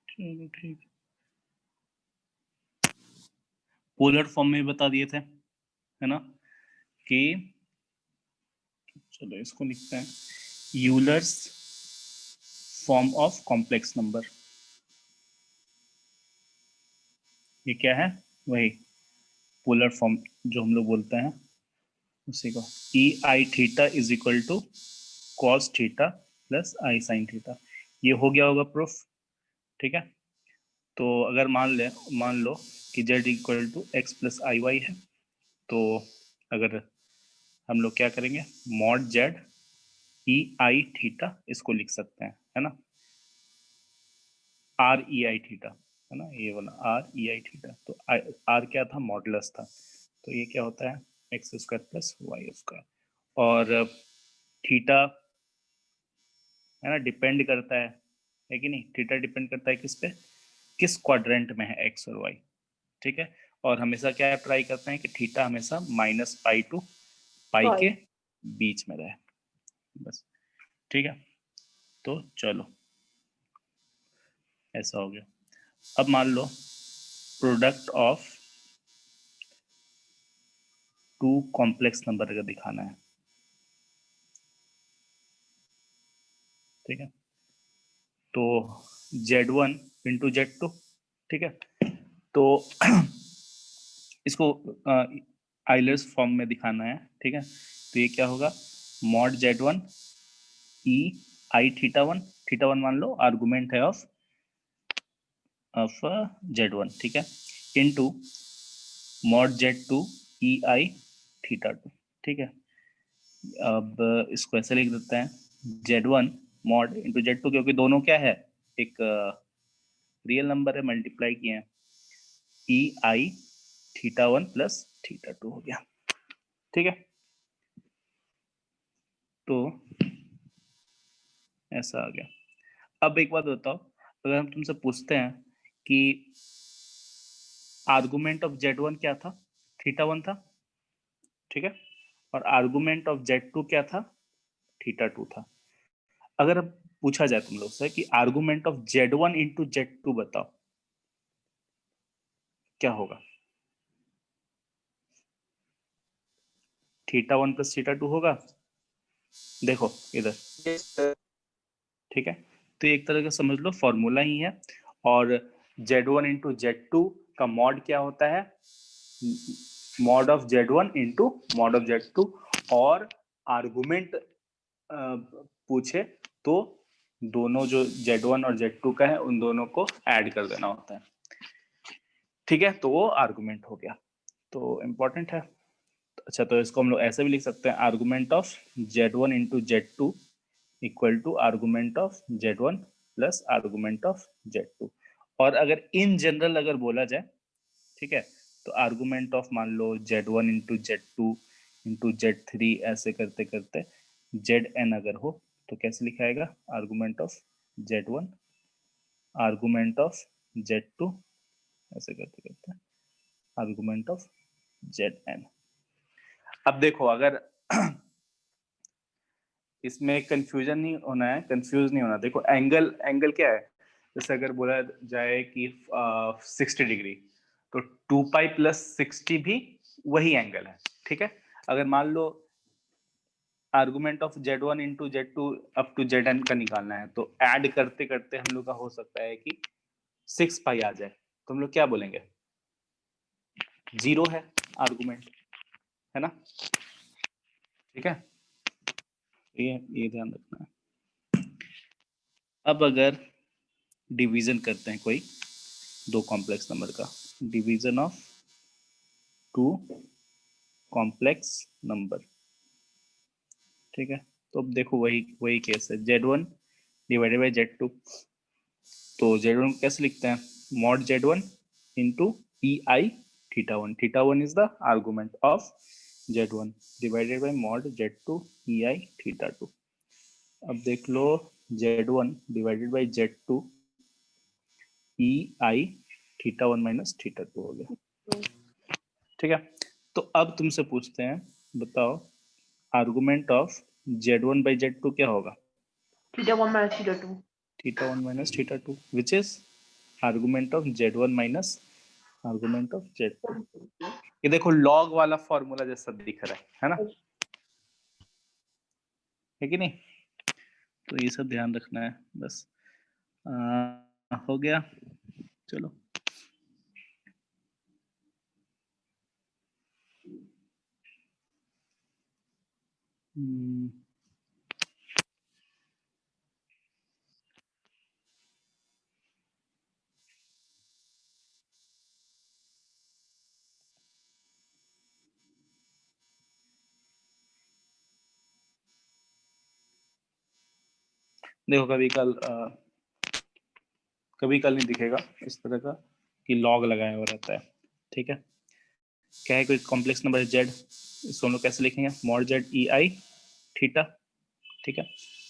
ठीक, polar form में बता दिए थे, है ना, कि चलो इसको लिखते हैं, Euler's form of complex number. ये क्या है? वही पोलर फॉर्म जो हम लोग बोलते हैं उसी को। E I theta is equal to cos theta plus i sine theta. ये हो गया होगा प्रूफ, ठीक है। तो अगर मान लो कि z equal to x plus I Y है, तो अगर हम लोग क्या करेंगे, मॉड z ई आई थीटा इसको लिख सकते हैं, है ना, आर ई आई थीटा, है ना, ये वाला आर ई आई थीटा। तो आर क्या था? मॉडुलस था। तो ये क्या होता है? X square plus Y square. और थीटा, है ना, डिपेंड करता है कि नहीं? थीटा डिपेंड करता है किस पे? किस क्वाड्रेंट में है एक्स और वाई, ठीक है। और हमेशा क्या ट्राई करते हैं कि थीटा हमेशा माइनस पाई टू पाई के बीच में रहे, बस, ठीक है। तो चलो ऐसा हो गया। अब मान लो product of two complex number का दिखाना है, ठीक है। तो Z1 इंटू Z2, ठीक है। तो इसको आइलर्स फॉर्म में दिखाना है, ठीक है। तो ये क्या होगा? मॉड Z1 ई आई थीटा वन मान लो आर्गुमेंट है ऑफ Z1, ठीक है, इनटू मॉड Z2 ई आई थीटा टू, ठीक है। अब इसको ऐसे लिख देते हैं, Z1 मॉड इंटू Z2, क्योंकि दोनों क्या है, एक रियल नंबर है, मल्टीप्लाई किए हैं, ई आई theta one plus theta two हो गया, ठीक है। तो ऐसा आ गया। अब एक बात बताओ, अगर हम तुमसे पूछते हैं कि आर्गुमेंट ऑफ Z1 क्या था? थीटा वन था, ठीक है, और आर्गुमेंट ऑफ Z2 क्या था? थीटा टू था। अगर अब पूछा जाए तुम लोग से कि argument of Z1 into Z2 बताओ, क्या होगा? Theta one plus theta to होगा, देखो इधर, ठीक है। तो एक तरह का समझ लो फॉर्मूला ही है। और Z1 इंटू Z2 का मॉड क्या होता है? Mod of Z1 into mod of Z2। और आर्गुमेंट पूछे तो दोनों जो Z1 और Z2 का है उन दोनों को ऐड कर देना होता है, ठीक है। तो वो आर्गुमेंट हो गया, तो इम्पोर्टेंट है। अच्छा, तो इसको हम लोग ऐसे भी लिख सकते हैं, argument of Z1 into Z2 equal to argument of Z1 plus argument of Z2। और अगर इन जनरल अगर बोला जाए, ठीक है, तो आर्गुमेंट ऑफ मान लो Z1 into Z2 into Z3 ऐसे करते करते Zn अगर हो तो कैसे लिखाएगा? Argument of Z1 argument of Z2 ऐसे करते करते आर्गुमेंट ऑफ Zn। अब देखो, अगर इसमें कंफ्यूजन नहीं होना है, कंफ्यूज नहीं होना। देखो एंगल क्या है? जैसे अगर बोला जाए कि 60 डिग्री, तो 2 पाई प्लस 60 भी वही एंगल है, ठीक है। अगर मान लो argument of Z1 into Z2 up to Zn का निकालना है, तो ऐड करते करते हम लोग का हो सकता है कि 6 पाई आ जाए, तो हम लोग क्या बोलेंगे? जीरो है आर्गुमेंट, है ना, ठीक है। ये ध्यान रखना है। अब अगर डिवीजन करते हैं कोई दो कॉम्प्लेक्स नंबर का, division of two complex number, ठीक है। तो अब देखो वही वही केस है, Z1 डिवाइडेड बाई Z2। तो Z1 को कैसे लिखते हैं? Mod Z1 into e I theta one is the argument of Z1 divided by mod Z2 E I theta two. अब देख लो, Z1 divided by Z2 E I theta one minus theta two हो गया, ठीक है। तो अब तुमसे पूछते हैं, बताओ argument of Z1 by Z2 क्या होगा? Theta 1 minus theta 2, theta 1 minus theta 2 which is argument of Z1 minus argument of Z2। ये देखो लॉग वाला फॉर्मूला जैसा दिख रहा है ना, है कि नहीं? तो ये सब ध्यान रखना है बस। हो गया, चलो। देखो कभी कल नहीं दिखेगा इस तरह का कि लॉग लगाया हुआ रहता है, ठीक है? क्या है, कोई कॉम्प्लेक्स नंबर है जेड, इसको हम लोग कैसे लिखेंगे? मॉड जेड ई आई थीटा, ठीक है?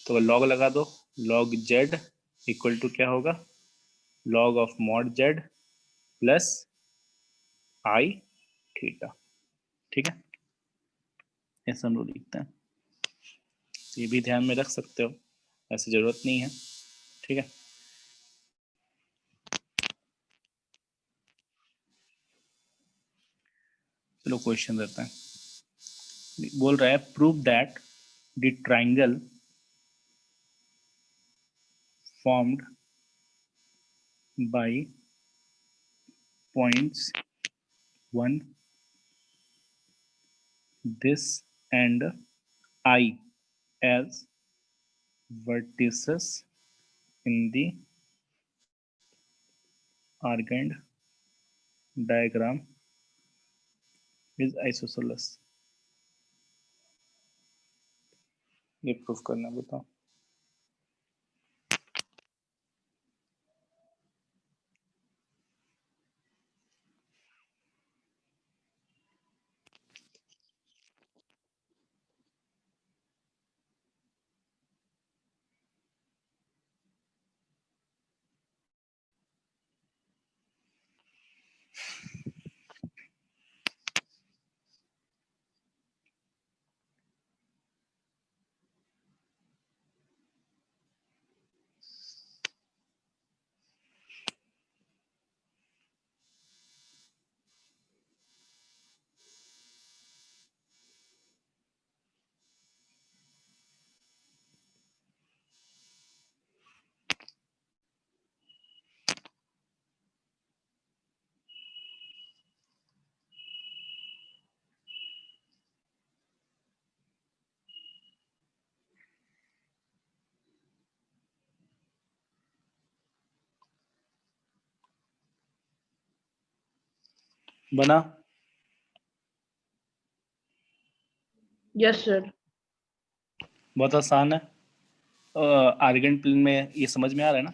तो अगर लॉग लगा दो, लॉग जेड इक्वल टू क्या होगा? Log of mod Z plus I theta, ठीक है? ऐसा हम लोग लिखते हैं, ये भी ध्यान में रख सकते हो, ऐसी जरूरत नहीं है, ठीक है? चलो क्वेश्चन देते हैं। बोल रहा है prove that the triangle formed by points 1 this and I as vertices in the argand diagram is isosceles। ये प्रूफ करना, बताओ। बना? Yes sir. बहुत आसान है। आर्गेंट प्लेन में ये समझ में आ रहा है ना?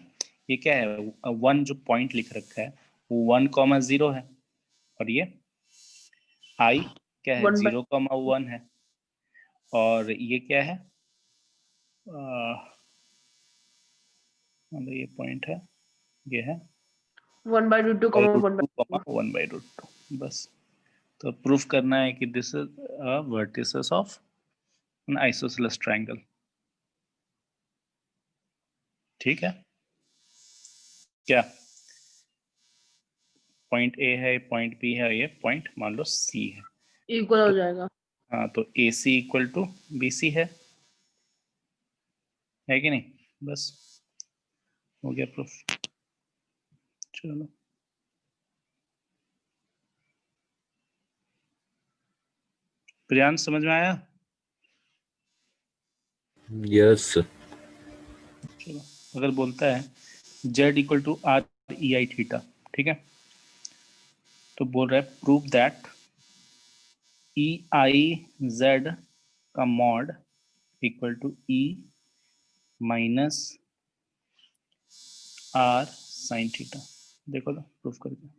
ये क्या है, वन जो पॉइंट लिख रखा है वो 1,0 है, और ये आई क्या है, 0,1 है, और ये क्या है, ये पॉइंट है, ये है 1/√2, √2, 1/√2, बस। तो प्रूफ करना है कि this is a vertices of N isosceles triangle, ठीक है? क्या पॉइंट ए है, पॉइंट बी है, ये पॉइंट मान लो सी है, इक्वल हो तो जाएगा। हाँ, तो ए सी इक्वल टू बी सी है कि नहीं? बस हो गया प्रूफ। चलो, प्रियांश समझ में आया? यस। चलो, अगर बोलता है z equal to r E I theta, ठीक है? तो बोल रहा है prove that e i z का mod equal to e minus r sine theta. देखो तो प्रूफ करके।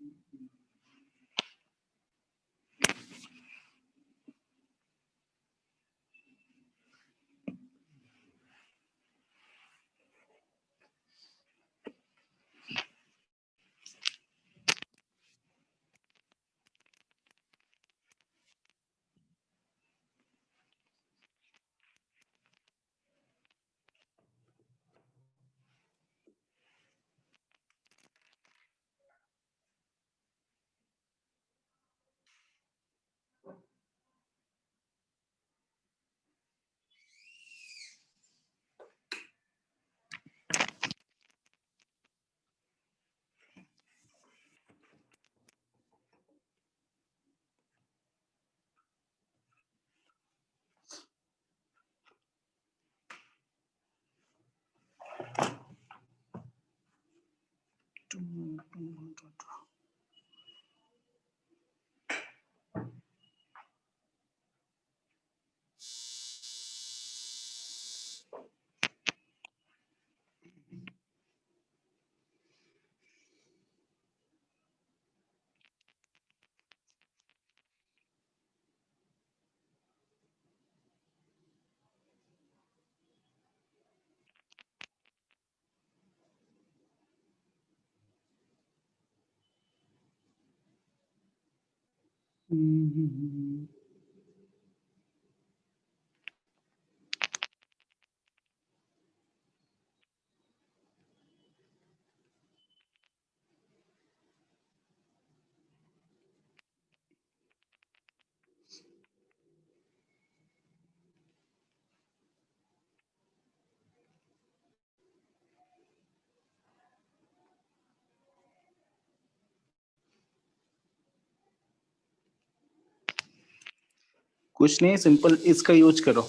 कुछ नहीं, सिंपल इसका यूज करो।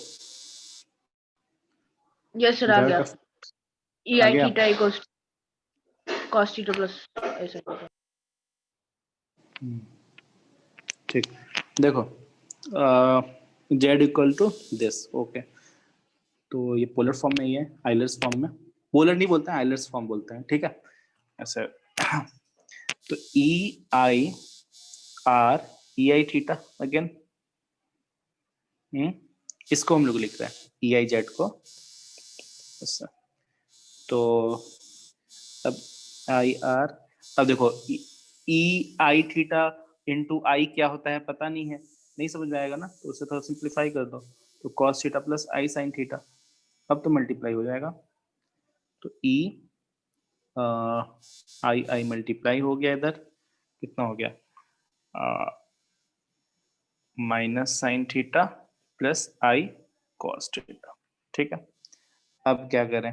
यस सर, आ Z गया। का ई आ आई गया। Theta equals cos theta plus ऐसा कुछ। ठीक, देखो Z equal to this, okay. तो ये पोलर फॉर्म में ही है, आइलर्स फॉर्म में। पोलर नहीं बोलते हैं, आइलर्स फॉर्म बोलते हैं, ठीक है ऐसे। तो ई आई थीटा अगेन, इसको हम लोग लिख रहे हैं ई आई जेड को ऐसा। तो अब आई आर, अब देखो ई आई थीटा इंटू आई क्या होता है पता नहीं है, नहीं समझ में आएगा ना, तो उसे थोड़ा सिंप्लीफाई कर दो। तो cos theta plus i sine theta, अब तो मल्टीप्लाई हो जाएगा। तो ई आई आई मल्टीप्लाई हो गया, इधर कितना हो गया, minus sine theta plus I cos theta, ठीक है। अब क्या करें,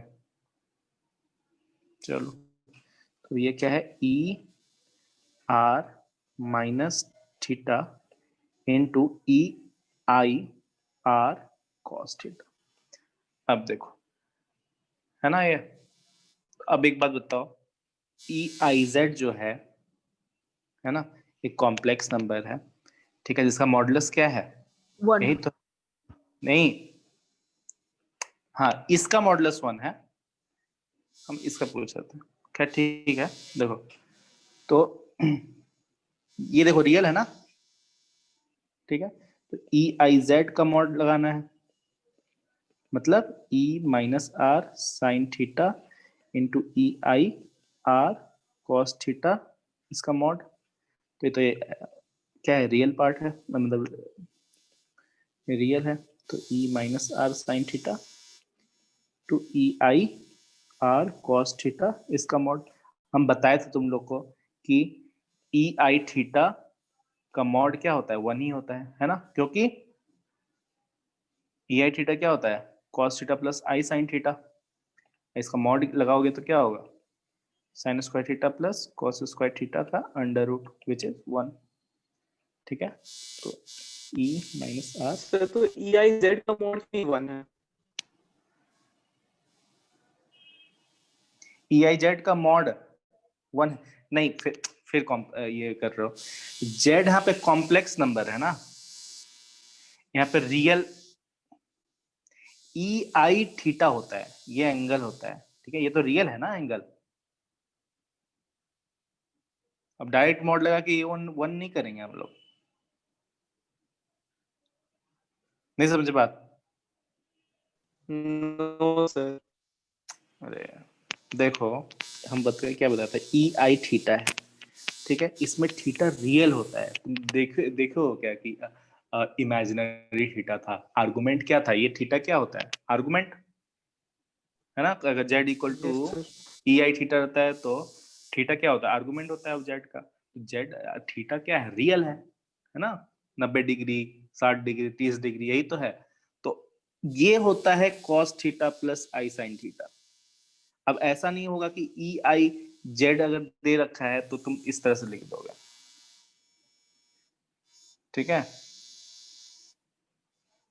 चलो, तो ये क्या है, E R minus theta into e i r cos theta. अब देखो, है ना ये। अब एक बात बताओ, ई आई जेड जो है ना, एक कॉम्प्लेक्स नंबर है, ठीक है, जिसका मॉडुलस क्या है, 1। यही तो, नहीं, हाँ इसका मॉडुलस 1 है, हम इसका पूछ रहे थे। क्या, ठीक है, देखो तो ये देखो रियल है ना, ठीक है। तो ई आई जेड का मॉड लगाना है, मतलब e minus r sine theta into e i r cos theta, इसका मॉड। तो ये क्या है, रियल पार्ट है, मतलब रियल है। तो e minus r sine theta to e i r cos theta, इसका मॉड। हम बताए थे तुम लोग को कि ई आई थीटा का मॉड क्या होता है, 1 ही होता है ना, क्योंकि ई आई थीटा क्या होता है, cos theta plus i sine theta. इसका मॉड लगाओगे तो क्या होगा, sine square theta plus cos square theta का अंडर रूट विच इज 1, ठीक है। तो ई माइनस आर, सर तो ई आई जेड का मॉड भी 1 है। ई आई जेड का मॉड 1 नहीं, फिर ये कर रहे हो, जेड यहाँ पे कॉम्प्लेक्स नंबर है ना, यहाँ पे रियल ई आई थीटा होता है, ये एंगल होता है, ठीक है, ये तो रियल है ना एंगल। अब डायरेक्ट मॉड लगा के ये वन नहीं करेंगे हम लोग, नहीं समझे बात। No sir. अरे देखो, हम बताते क्या बताते हैं, ई आई थीटा है, ठीक है, इसमें थीटा रियल होता है। देखो क्या कि इमेजिनरी थीटा था, आर्गुमेंट क्या था, ये थीटा क्या होता है, आर्गुमेंट, है ना। अगर Z equal to yes sir. E I theta रहता है तो थीटा क्या होता है, आर्गुमेंट होता है जेड का। जेड थीटा क्या है, रियल है ना, 90 डिग्री, 60 डिग्री, 30 डिग्री, यही तो है। तो ये होता है cos theta plus i sine theta. अब ऐसा नहीं होगा कि ई आई जेड अगर दे रखा है तो तुम इस तरह से लिख दोगे, ठीक है।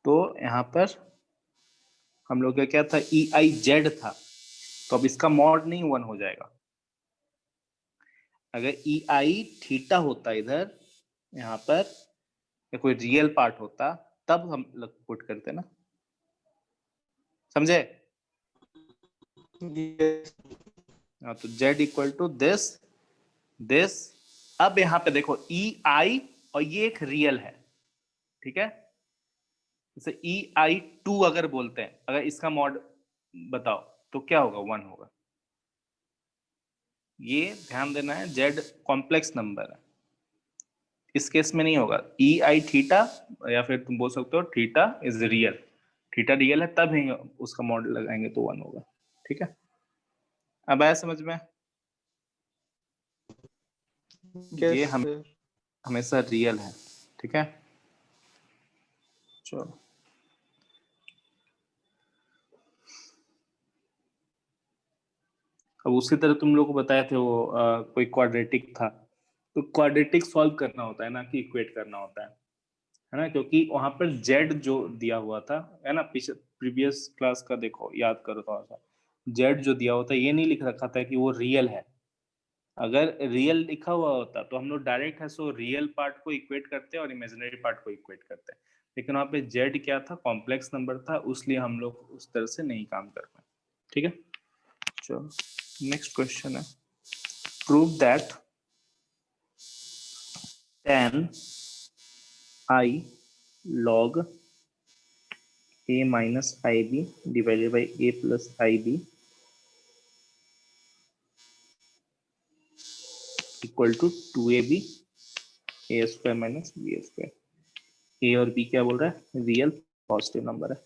तो यहाँ पर हम लोग का क्या था, ई आई जेड था, तो अब इसका मॉड नहीं 1 हो जाएगा। अगर ई आई थीटा होता इधर, यहाँ पर, या कोई रियल पार्ट होता, तब हम लोग पुट करते ना, समझे। यस। हाँ, तो Z equal to this this. अब यहाँ पे देखो ई आई, और ये एक रियल है, ठीक है। जैसे ई आई टू अगर बोलते हैं, अगर इसका मॉड बताओ तो क्या होगा, 1 होगा। ये ध्यान देना है, जेड कॉम्प्लेक्स नंबर है, इस केस में नहीं होगा, ई आई थीटा, या फिर तुम बोल सकते हो theta is real, theta real है तब ही उसका मॉडल लगाएंगे तो 1 होगा। ठीक है, अब आया समझ में? यस ये सर। हमेशा रियल है। ठीक है, चलो अब उसी तरह तुम लोग को बताए थे वो कोई क्वाड्रेटिक था, तो क्वाड्रेटिक सॉल्व करना होता है ना कि इक्वेट करना होता है ना, क्योंकि वहां पर जेड जो दिया हुआ था, है ना, प्रीवियस क्लास का देखो, याद करो थोड़ा सा, जेड जो दिया हुआ था ये नहीं लिख रखा था कि वो रियल है। अगर रियल लिखा हुआ होता तो हम लोग डायरेक्ट है सो रियल पार्ट को इक्वेट करते और इमेजिनरी पार्ट को इक्वेट करते, लेकिन वहां पे जेड क्या था, कॉम्प्लेक्स नंबर था, उसलिए हम लोग उस तरह से नहीं काम कर पाए। ठीक है, चलो नेक्स्ट क्वेश्चन है, prove that tan I log a minus ib divided by a plus ib equal to 2ab a square minus b square. A और बी क्या बोल रहा है, रियल पॉजिटिव नंबर है।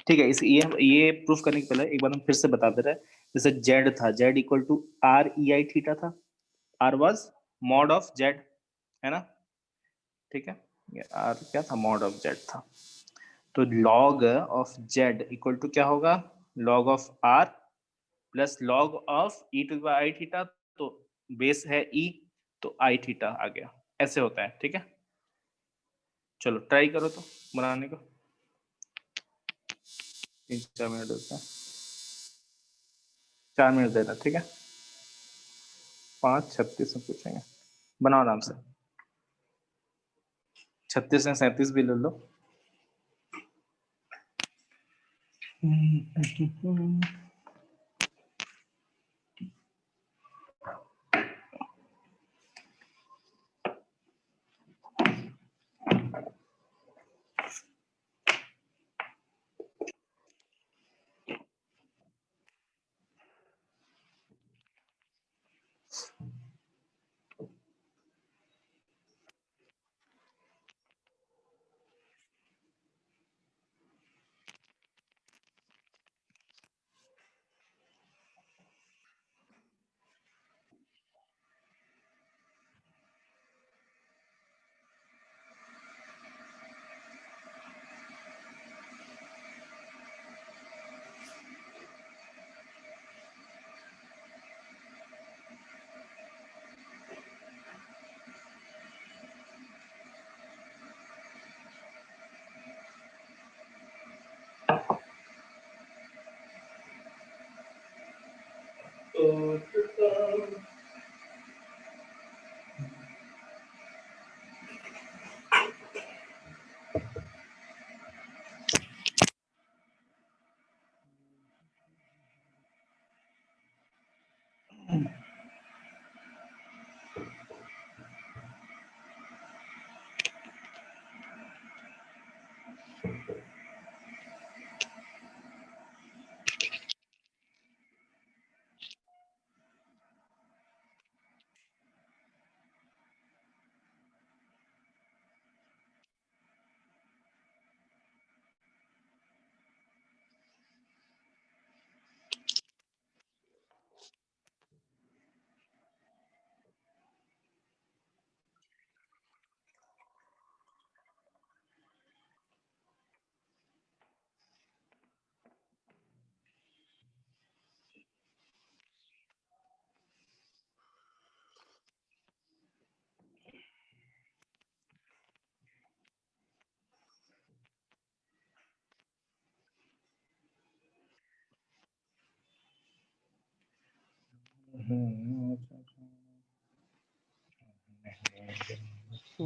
ठीक है, इस ये प्रूफ करने के पहले एक बार हम फिर से बता दे रहे हैं, जैसे जेड था, z equal to r E I theta था, r was mod of z, है ना। ठीक है, ये आर क्या था, मॉड ऑफ जेड था, तो log of Z equal to क्या होगा, log of R plus log of E to I theta, तो बेस है ई, तो आई थीटा आ गया, ऐसे होता है। ठीक है, चलो ट्राई करो तो बनाने को, 3-4 मिनट होता है, 4 मिनट देना। ठीक है, 5:36 में पूछेंगे, बनाओ आराम से, 36 या 37 भी ले लो।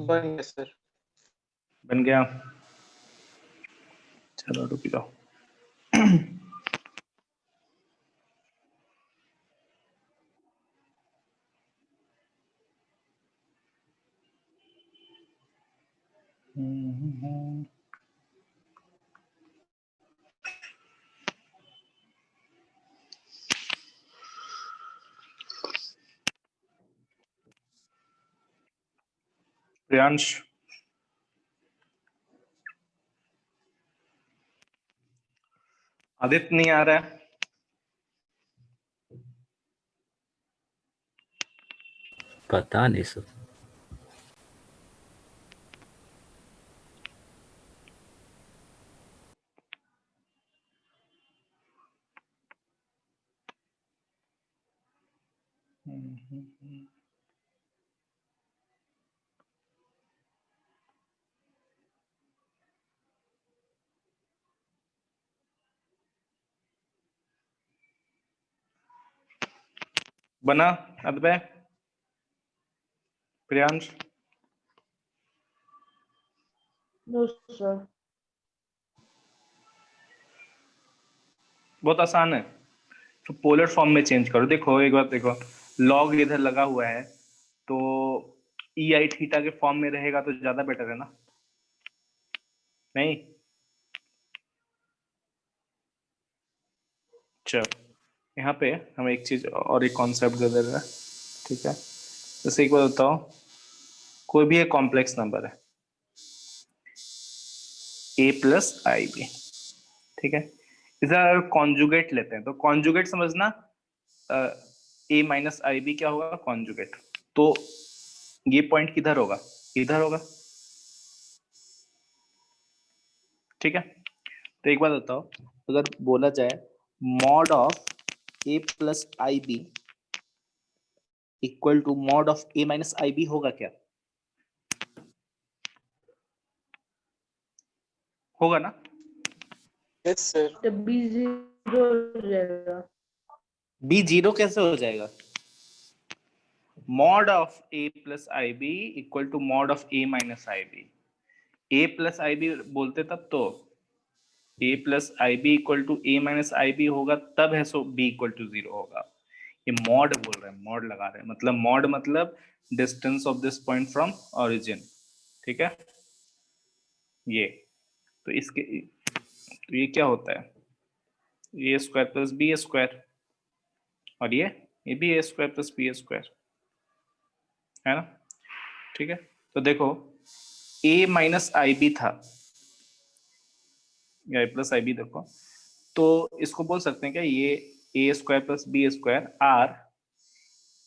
बन गया सर। बन गया, चलो रुक जाओ। प्रियांश, आदित्य नहीं आ रहा है। पता नहीं सर। बना अद्वय, प्रियांश? No sir. बहुत आसान है, तो पोलर फॉर्म में चेंज करो। देखो एक बात देखो, लॉग इधर लगा हुआ है तो ई आई थीटा के फॉर्म में रहेगा तो ज्यादा बेटर है ना? नहीं? चलो यहाँ पे हम एक चीज और एक कॉन्सेप्ट दे दे रहे हैं, ठीक है? जैसे एक बार बताओ, कोई भी एक कॉम्प्लेक्स नंबर है a प्लस आई बी, ठीक है? इधर कॉन्जुगेट लेते हैं, तो कॉन्जुगेट समझना, a माइनस आई बी क्या होगा? कॉन्जुगेट। तो ये पॉइंट किधर होगा? इधर होगा, ठीक है? तो एक बात बताओ, अगर बोला जाए mod of a plus I B equal to mod of a minus I B, होगा क्या? होगा ना? Yes sir. तो बी जीरो हो जाएगा। b जीरो कैसे हो जाएगा? Mod of a plus I B equal to mod of a minus I B. a plus I B बोलते तब तो a plus I B equal to a minus I B होगा, तब है so b equal to zero होगा। ये mod बोल रहे हैं, मॉड लगा रहे हैं, मतलब मॉड मतलब distance of this point from origin, ठीक है? ये तो इसके, तो ये क्या होता है? A square plus b square, और ये भी ए स्क्वायर प्लस बी स्क्वायर, है ना? ठीक है, तो देखो a माइनस आई बी था, या a प्लस आई बी, देखो तो इसको बोल सकते हैं क्या, ये a square plus b square r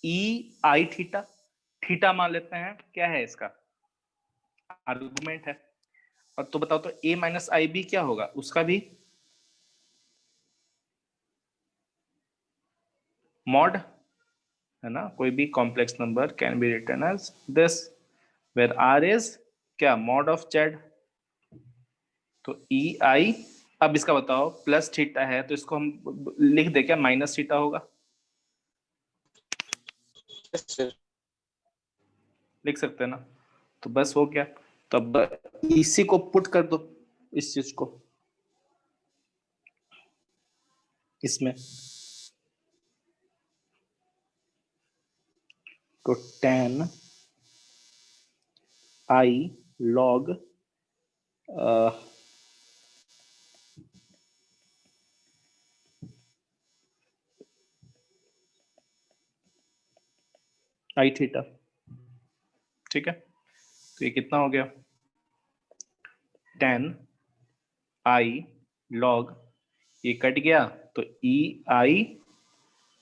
E I theta, theta मान लेते हैं, क्या है इसका आर्गुमेंट है। और तो बताओ, तो a माइनस आई बी क्या होगा? उसका भी मॉड, है ना? कोई भी complex number can be written as this, where r is क्या? Mod of z. तो ई आई, अब इसका बताओ प्लस थीटा है तो इसको हम लिख दे क्या? माइनस थीटा होगा, यस सर। लिख सकते हैं ना? तो बस हो गया। तो अब इसी को पुट कर दो, इस चीज को इसमें, तो tan आई log आई थीटा, ठीक है? तो ये कितना हो गया? tan आई log, ये कट गया तो ई आई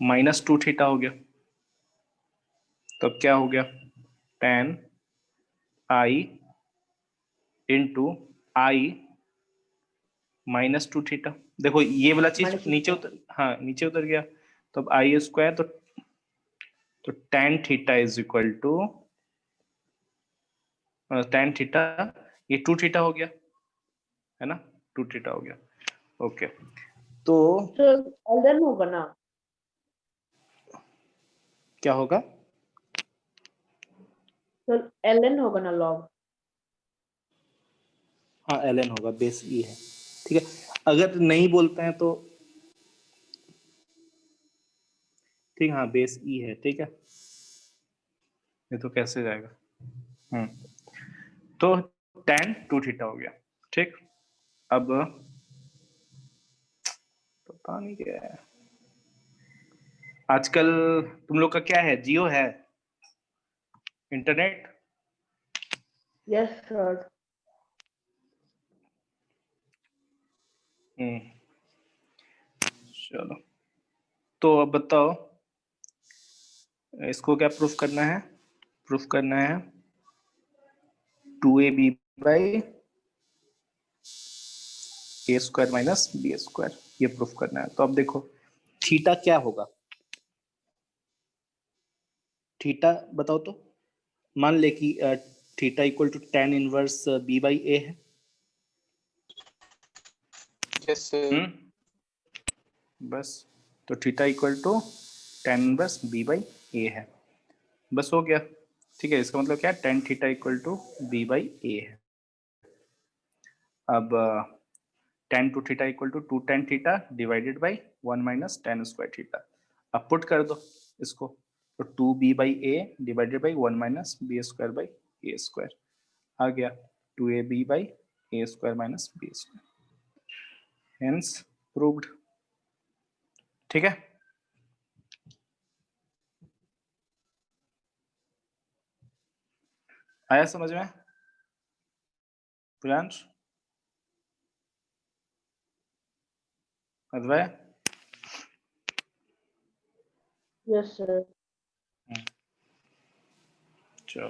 माइनस टू थीटा हो गया। तो अब क्या हो गया? tan आई इंटू आई माइनस टू थीटा। देखो ये वाला चीज माइनस नीचे उतर, हाँ नीचे उतर गया, तो अब आई स्क्वायर, तो tan theta is equal to tan theta, ये टू थीटा हो गया, है ना? टू थीटा हो गया, ओके। तो तो एलएन होगा ना? क्या होगा? तो एलएन होगा ना लॉग? हाँ ln होगा, बेस ई है, ठीक है? अगर नहीं बोलते हैं तो ठीक, हाँ बेस ई है, ठीक है? ये तो कैसे जाएगा? तो tan टू थीटा हो गया, ठीक? अब पता नहीं क्या है आजकल, तुम लोग का क्या है, जियो है इंटरनेट? Yes, sir. चलो, तो अब बताओ इसको क्या प्रूफ करना है? प्रूफ करना है 2ab by a square minus b square, ये प्रूफ करना है। तो अब देखो थीटा क्या होगा, थीटा बताओ तो। मान ले कि theta equal to tan inverse b by a है। Yes, sir. बस, तो theta equal to tan inverse b by a है, बस हो गया। ठीक है, इसका मतलब क्या है, tan theta equal to b by a है। अब tan two theta equal to 2 tan थीटा divided by 1 minus tan square theta. अब पुट कर दो इसको, तो 2b by a divided by 1 minus b square by a square आ गया 2ab by a square minus b square, hence proved. ठीक है, आया समझ में प्रियांश, अद्वय? Yes, sir. चलो,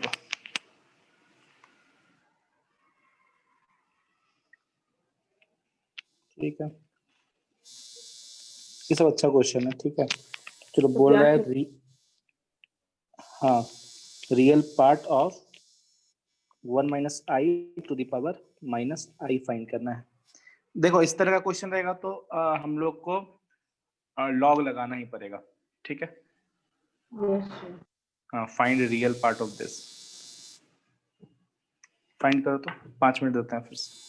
ठीक है, ये सब अच्छा क्वेश्चन है। ठीक है, चलो तो बोल रहा प्रियांश है हाँ, real part of 1 minus i to the power minus i find करना है। देखो इस तरह का क्वेश्चन रहेगा तो हम लोग को लॉग लगाना ही पड़ेगा। ठीक है, Yes, sir. हाँ, find real part of this, find करो तो 5 मिनट देते हैं फिर से।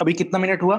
अभी कितना मिनट हुआ?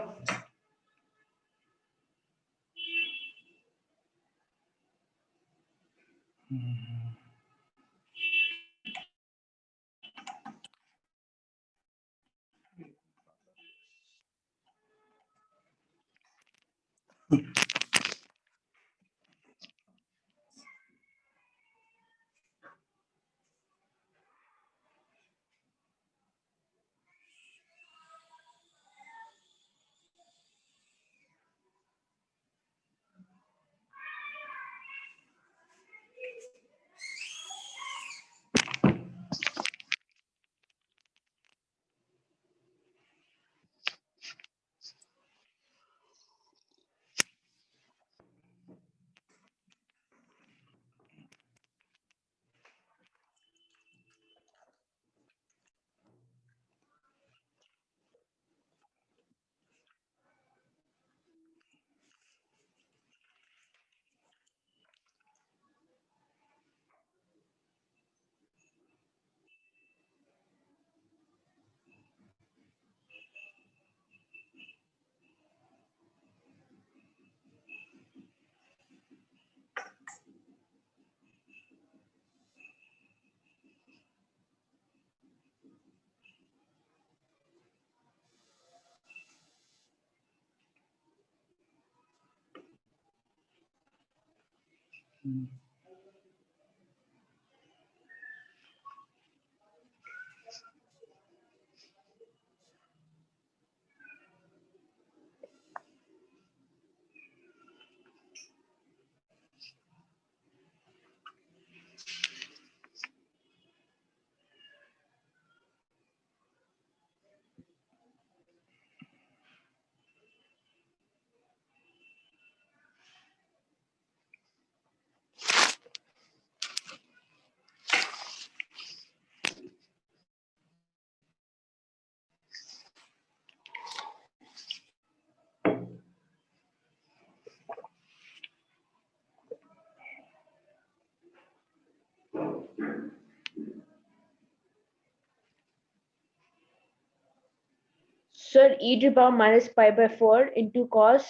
Sir, e to the power minus pi by 4 into cos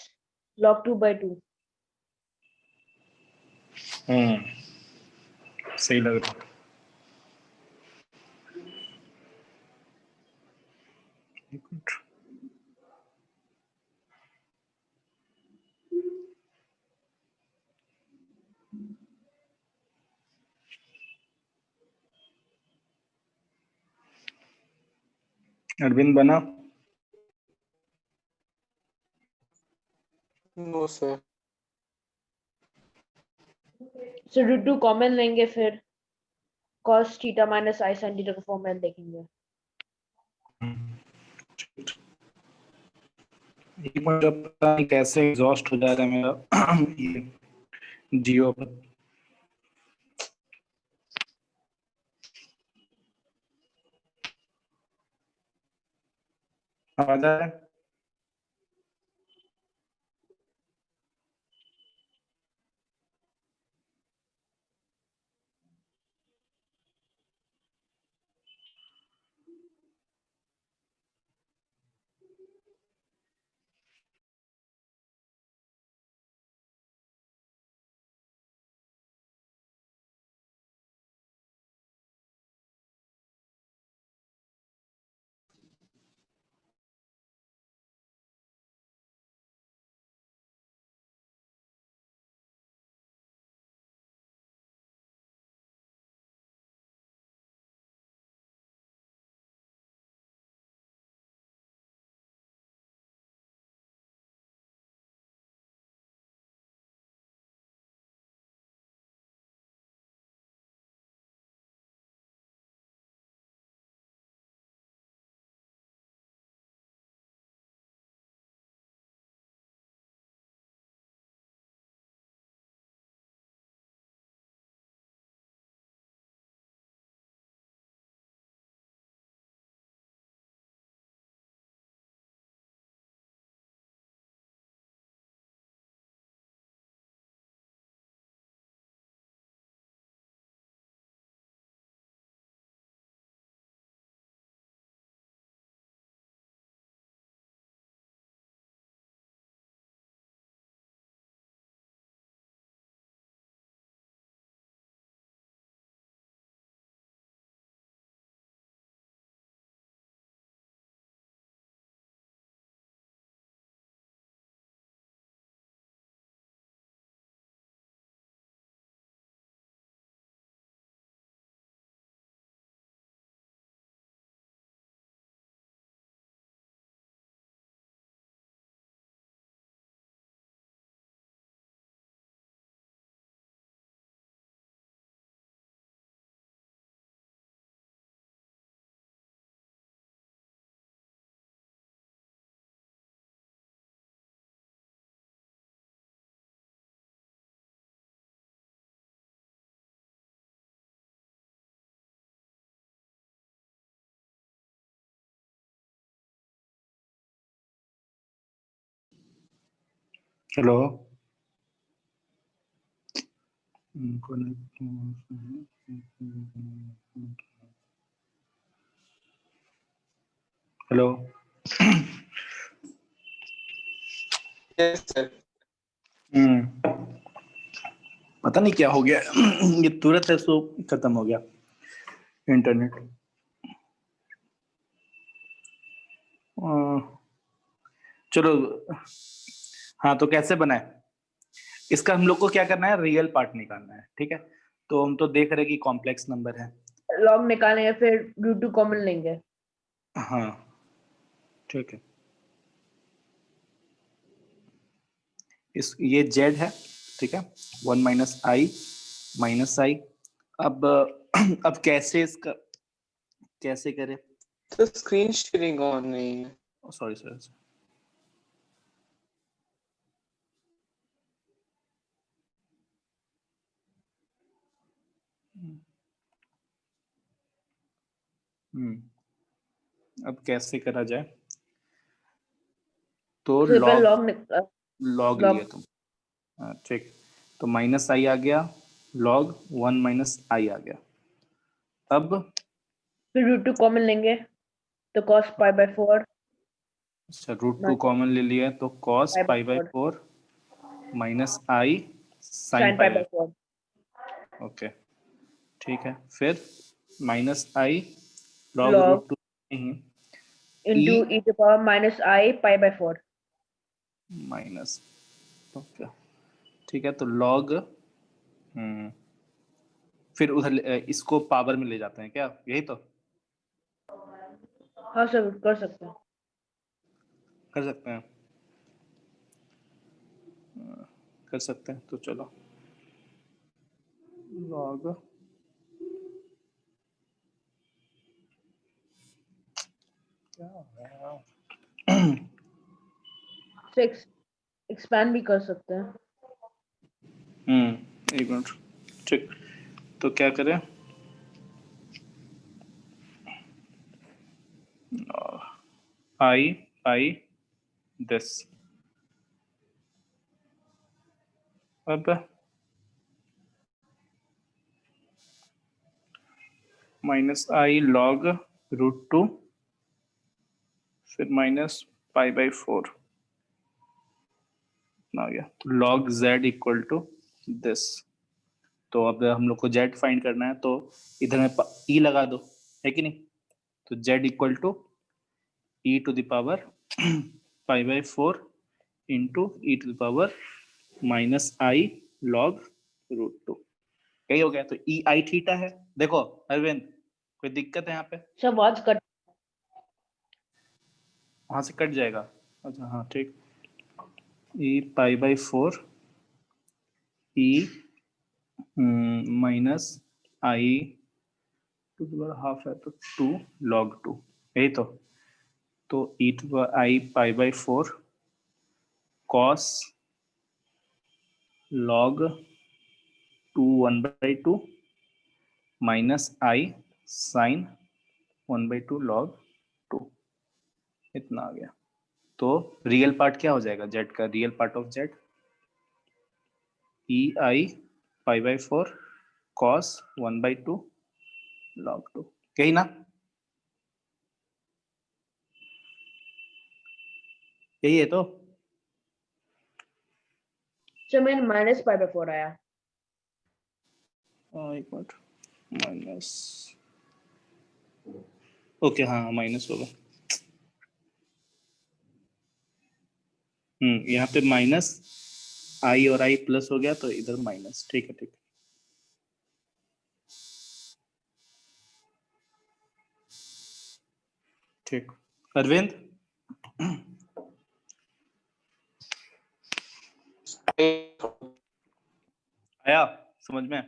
log 2 by 2. सही लग रहा है। एक मिनट। अरविंद बना? No, sir. So root 2 common लेंगे, फिर cos theta minus I sin theta का फॉर्मूला देखेंगे। एक मिनट, जब पता नहीं कैसे एग्जॉस्ट हो जा रहा है मेरा ये जियो पर। आवाज आ रहा है? हेलो। हेलो। Yes, sir. पता नहीं क्या हो गया ये तुरंत है सो खत्म हो गया इंटरनेट। चलो, हाँ तो कैसे बनाए? इसका हम लोग को क्या करना है, रियल पार्ट निकालना है, ठीक है। तो हम तो देख रहे हैं कि कॉम्प्लेक्स नंबर है। लॉग निकालेंगे फिर रूट 2 कॉमन लेंगे। हाँ ठीक है। इस ये z है, ठीक है, 1 माइनस आई। अब अब कैसे इसका कैसे करें? तो स्क्रीन शेयरिंग ऑन नहीं है। Sorry sorry. अब कैसे करा जाए? तो फिर पहले लॉग log लिया तुम, हाँ, ठीक। तो माइनस आई आ गया, लॉग 1 माइनस आई आ गया। अब फिर रूट 2 कॉमन लेंगे तो cos pi by 4 अच्छा, √2 कॉमन ले लिया तो cos pi by pi by 4 4 minus i sine sin pi pi by by 4 okay, ठीक है। फिर माइनस आई लॉग log √2 नहीं, into e to power minus I pi by 4। Minus, okay ठीक है। तो लॉग फिर उधर इसको पावर में ले जाते हैं क्या, यही तो हाँ सर कर सकते हैं। कर सकते हैं, कर सकते हैं। तो चलो लॉग तो एक्सपैंड भी कर सकते हैं। एक मिनट, ठीक। तो क्या करें, आई दिस, अब माइनस आई लॉग √2 फिर माइनस पाई बाई 4 आ गया, log z equal to this. तो अब हम लोग को z फाइंड करना है, तो इधर में e लगा दो, है कि नहीं। तो z equal to e to the power pi by 4 into e to the power minus i log √2, यही हो गया। तो e आई थीटा है। देखो अरविंद, कोई दिक्कत है यहाँ पे? सब आवाज कट वहां से कट जाएगा, अच्छा हाँ ठीक। e pi by 4 e minus i to the power half है तो 2 log 2, यही तो e to the i pi by 4 cos log 2 1 by 2 minus i sine 1 by 2 log 2, इतना आ गया। तो रियल पार्ट क्या हो जाएगा z का, real part of z e I pi by 4 cos 1 by 2 log 2, यही ना, यही है तो। सर मैंने माइनस pi by 4 आया। एक मिनट, माइनस, ओके हाँ माइनस होगा। यहाँ पे माइनस आई और आई प्लस हो गया तो इधर माइनस, ठीक है ठीक है। ठीक, अरविंद आया समझ में?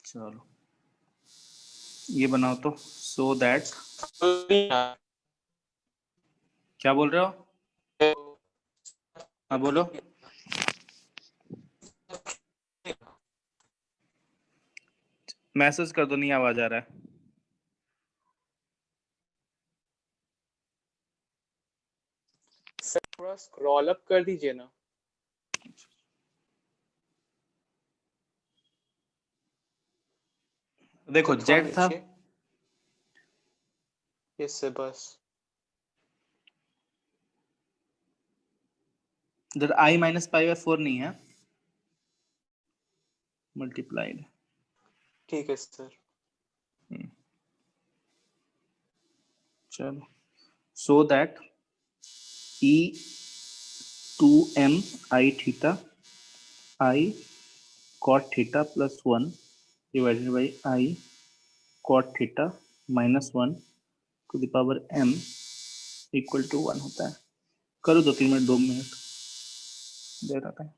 चलो ये बनाओ तो, सो दैट, क्या बोल रहे हो? हाँ बोलो। मैसेज कर दो, नहीं आवाज आ रहा है। सर थोड़ा स्क्रॉल अप कर दीजिए ना। देखो तो थोड़ा z था, नीचे, इससे बस इधर i माइनस पाई बाई 4 नहीं है, मल्टीप्लाइड। ठीक है सर। चलो so that E 2m I theta I cot theta plus 1 divided by I cot theta minus 1 to the power m equal to 1 होता है। करो 2-3 मिनट, 2 मिनट दे रहा था।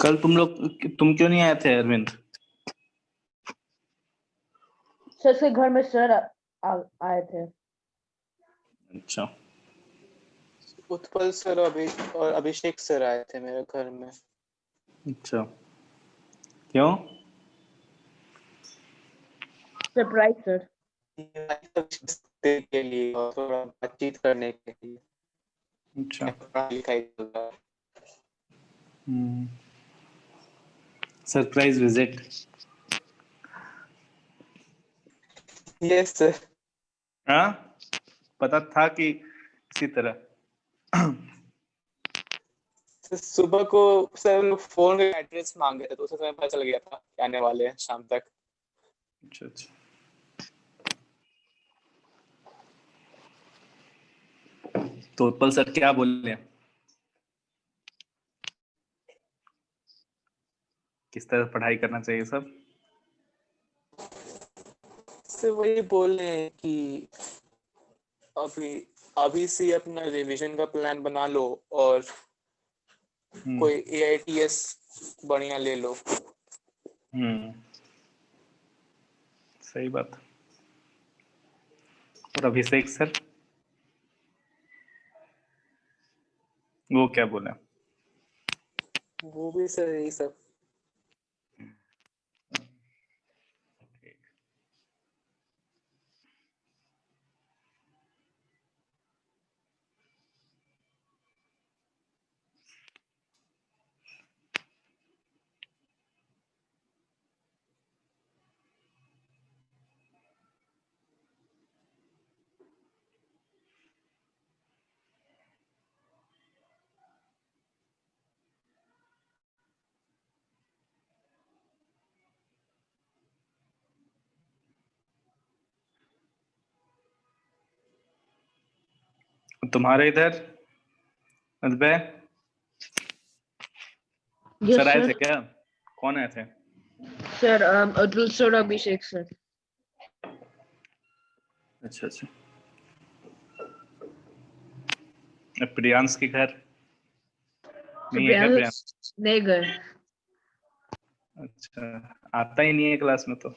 कल तुम क्यों नहीं आए थे अरविंद? सर के घर में सर आए थे। अच्छा, उत्पल सर और अभिषेक सर आए थे मेरे घर में। अच्छा, क्यों? Surprise sir. के लिए और थोड़ा बातचीत करने के लिए। अच्छा, पढ़ाई लिखाई चल रहा है। Surprise visit. Yes sir. हाँ, पता था कि इसी तरह। सुबह को सर लोग फोन का एड्रेस मांगे थे तो उस समय पता चल गया था कि आने वाले हैं शाम तक। अच्छा अच्छा, तो उत्पल सर क्या बोले? किस तरह पढ़ाई करना चाहिए सब? सर वही बोल रहे हैं कि अभी से अपना रिवीजन का प्लान बना लो और कोई AITS बढ़िया ले लो। सही बात। और अभिषेक सर वो क्या बोले? वो भी सर यही सब। तुम्हारे इधर अदबे यस सर आए थे सर। क्या? कौन आए थे? सर अतुल सर, अभिषेक सर। अच्छा अच्छा, प्रियांश के घर नहीं है क्या प्रियांश? प्रियांश नहीं गए। अच्छा, आता ही नहीं है क्लास में तो।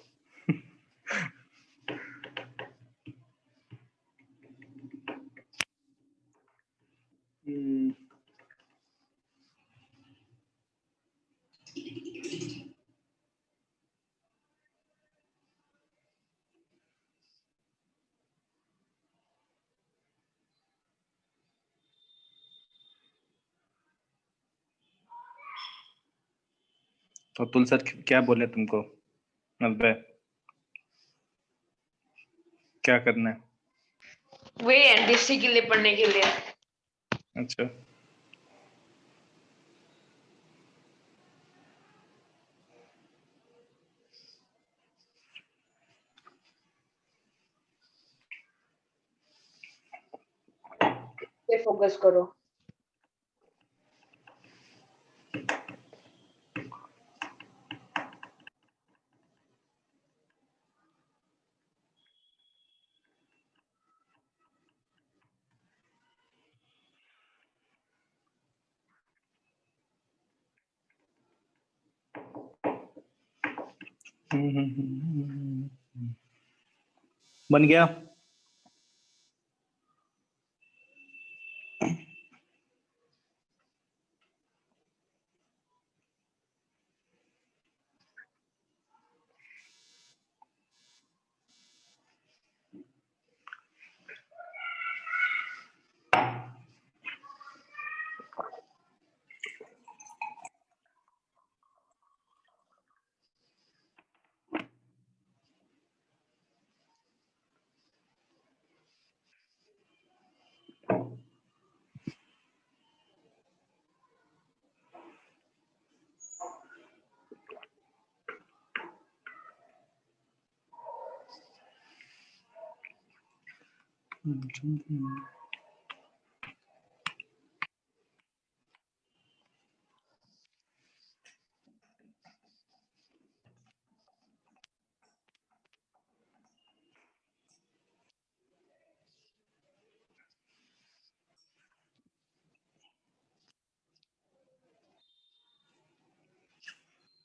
तो अतुल सर क्या बोले तुमको? अदबे क्या करना है? वही एनडीसी के लिए पढ़ने के लिए। अच्छा, पे फोकस करो। बन गया।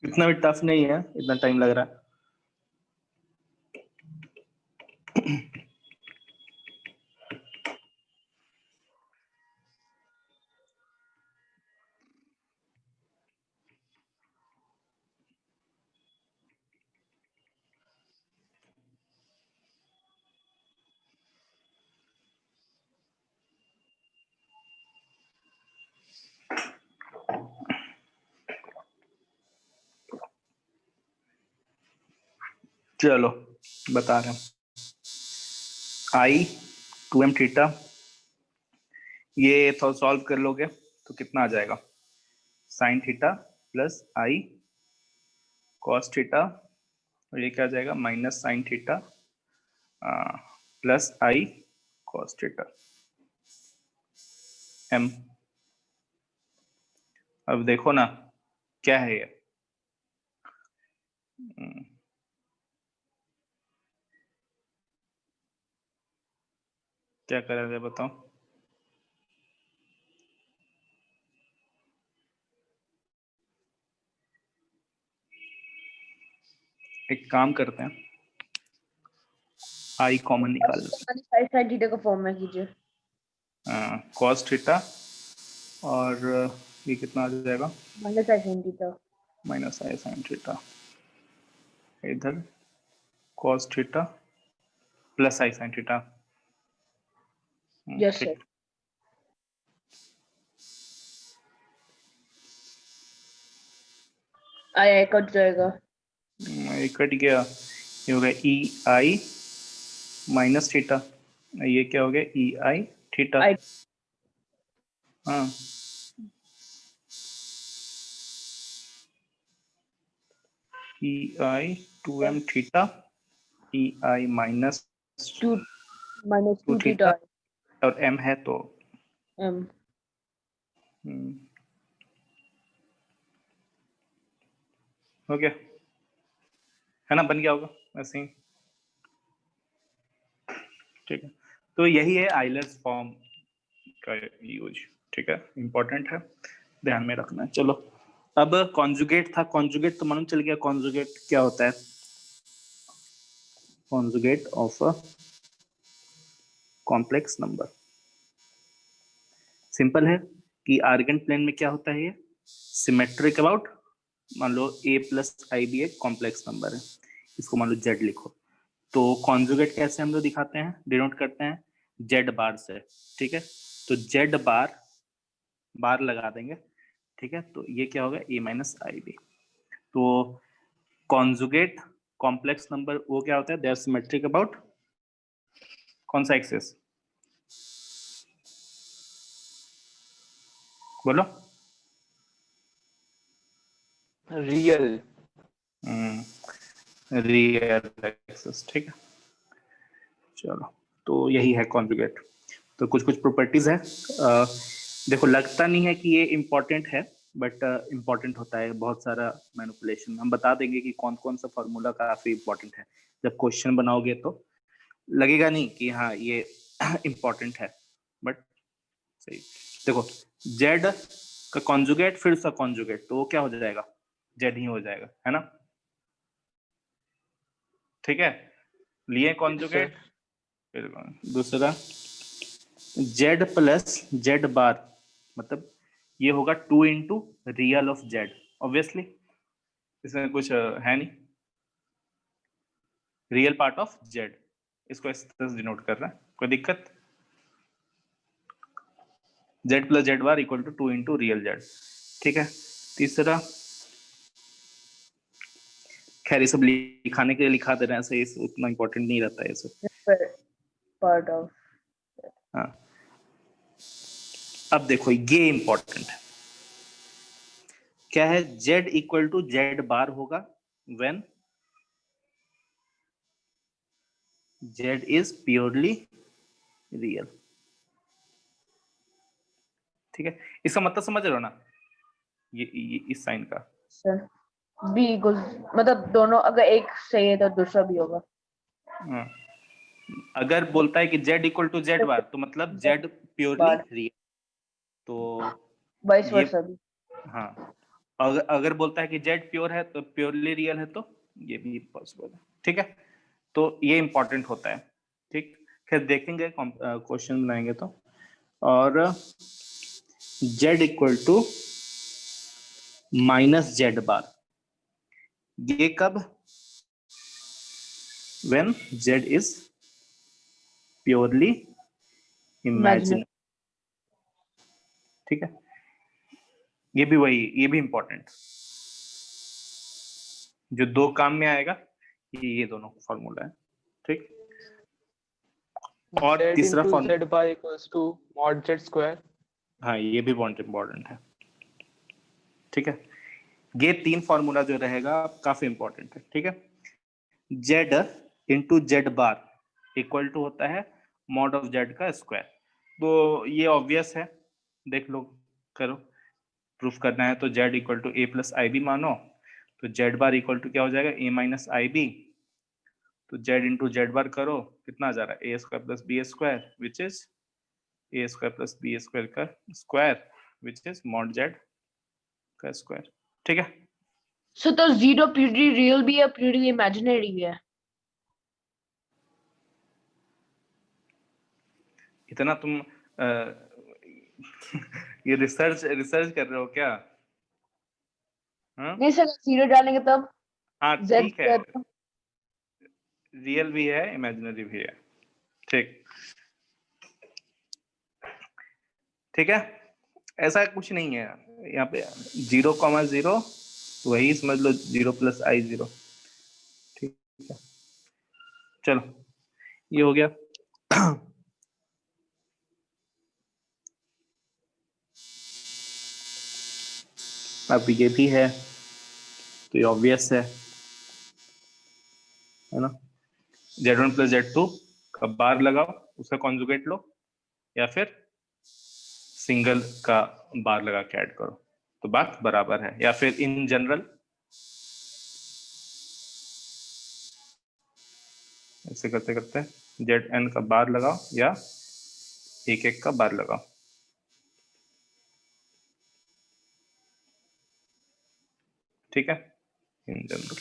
इतना भी टफ नहीं है, इतना टाइम लग रहा है। चलो बता रहे हैं। आई 2m थीटा, ये थोड़ा सॉल्व कर लोगे तो कितना आ जाएगा? Sine theta plus I cos theta, और ये क्या आ जाएगा? Minus sine theta plus I cos theta M. अब देखो ना क्या है ये। क्या करेंगे बताओ? एक काम करते हैं, आई कॉमन निकाल लेते साइन साइन थीटा का फॉर्म में कीजिए। हैं। कॉस थीटा और ये कितना आ जाएगा? Minus i sine theta. Minus i sine theta, इधर cos theta plus i sine theta. Yes ठीक। सर। आई कट जाएगा। ये कट गया, ये हो गया ई आई माइनस थीटा, ये क्या हो गया? ई आई थीटा। आई हाँ, ई आई 2m थीटा, ई आई माइनस 2 माइनस 2 थीटा, थीटा और m है तो एम। हो गया है ना? बन गया होगा ऐसे ही। ठीक है, तो यही है आइलर्स फॉर्म का यूज। ठीक है, इंपॉर्टेंट है, ध्यान में रखना है। चलो अब कॉन्जुगेट था। कॉन्जुगेट तो मालूम चल गया, कॉन्जुगेट क्या होता है? Conjugate of a complex number. Simple है कि आर्गन प्लेन में क्या होता है? ये सिमेट्रिक अबाउट, मान लो a प्लस आई भी एक कॉम्प्लेक्स नंबर है, इसको मान लो z लिखो। तो कॉन्जुगेट कैसे हम लोग दिखाते हैं, डिनोट करते हैं? z बार से। ठीक है, तो z बार बार लगा देंगे। ठीक है, तो ये क्या होगा? a minus I b. तो कॉन्जुगेट कॉम्प्लेक्स नंबर वो क्या होता है? दे आर सिमेट्रिक अबाउट कौन सा एक्सिस? बोलो। रियल। Real axis. ठीक है, चलो तो यही है कॉन्जुगेट। तो कुछ कुछ प्रॉपर्टीज है। देखो लगता नहीं है कि ये इम्पोर्टेंट है, बट इम्पोर्टेंट होता है। बहुत सारा मैनिपुलेशन हम बता देंगे कि कौन कौन सा फॉर्मूला काफी इम्पोर्टेंट है। जब क्वेश्चन बनाओगे तो लगेगा नहीं कि हाँ ये इम्पोर्टेंट है, बट सही। देखो जेड का कॉन्जुगेट फिर उसका कॉन्जुगेट, तो वो क्या हो जाएगा? जेड ही हो जाएगा, है ना? ठीक है, लिए कॉन्जुगेट। फिर दूसरा जेड प्लस जेड बार, मतलब ये होगा 2 into real of Z, obviously इसमें कुछ है नहीं, रियल पार्ट ऑफ जेड, इसको इस तरह से डिनोट कर रहा है, कोई दिक्कत? Z plus z bar equal to 2 into real z, ठीक है। तीसरा, खैर ये सब लिखाने के लिए लिखा दे रहे हैं, सही, उतना इंपॉर्टेंट नहीं रहता है ये सब। Part of. हाँ, अब देखो ये इंपॉर्टेंट है, क्या है, z इक्वल टू जेड बार होगा when z is purely real, ठीक है। इसका मतलब समझ रहे हो ना, ये इस साइन का, सर बी इक्वल्स, मतलब दोनों अगर एक सही है तो दूसरा भी होगा। हाँ। अगर बोलता है कि z इक्वल टू जेड बार, तो मतलब z प्योरली बार। रियल, तो वाइस ये, वर्सा भी। हाँ, अगर बोलता है कि z प्योर है तो प्योरली रियल है, तो ये भी पॉसिबल है, ठीक है। तो ये इंपॉर्टेंट होता है, ठीक। फिर देखेंगे, क्वेश्चन बनाएंगे तो, और z equal to minus z bar, ये कब, when z is purely imaginary, ठीक है। ये भी वही, ये भी इंपॉर्टेंट, जो दो काम में आएगा, ये दोनों फॉर्मूला है, ठीक। और Z तीसरा into formula, Z bar equals to mod Z square। हाँ ये भी बहुत इंपॉर्टेंट है, ठीक है। ये तीन फॉर्मूला जो रहेगा काफी इंपॉर्टेंट है, ठीक है। Z into z bar equal to होता है मॉड ऑफ जेड का स्क्वायर, तो ये ऑब्वियस है, देख लो, करो, प्रूफ करना है तो Z equal to a plus I b मानो, तो जेड बार इक्वल टू क्या हो जाएगा, ए माइनस आई बी, तो जेड इंटू जेड बार करो, कितना आ जा रहा है, a square plus b square, which is a square plus b square का square, which is mod z का स्क्वायर, ठीक है। सो तो जीरो प्योरली रियल भी है, प्योरली इमेजिनरी भी है। इतना तुम ये रिसर्च रिसर्च कर रहे हो क्या? हाँ नहीं सर, जीरो डालेंगे तब हाँ जेड ठीक है, रियल भी है इमेजिनरी भी है, ठीक, ठीक है। ऐसा कुछ नहीं है यहाँ पे, 0,0 वही समझ लो 0 प्लस आई 0, ठीक है। चलो ये हो गया। अब ये भी है, तो ये ऑब्वियस है ना, Z1 प्लस Z2 का बार लगाओ, उसका कॉन्जुगेट लो, या फिर सिंगल का बार लगा के ऐड करो, तो बात बराबर है। या फिर इन जनरल ऐसे करते करते Zn का बार लगाओ या एक एक का बार लगाओ, ठीक है, इन जनरल।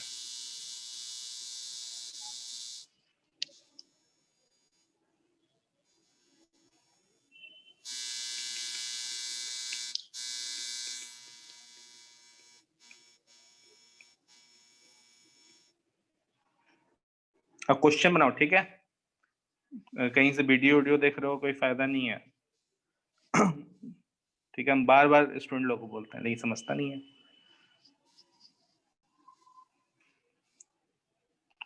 अब क्वेश्चन बनाओ, ठीक है। कहीं से वीडियो वीडियो देख रहे हो, कोई फायदा नहीं है। ठीक है, हम बार बार स्टूडेंट लोगों को बोलते हैं, लेकिन समझता नहीं है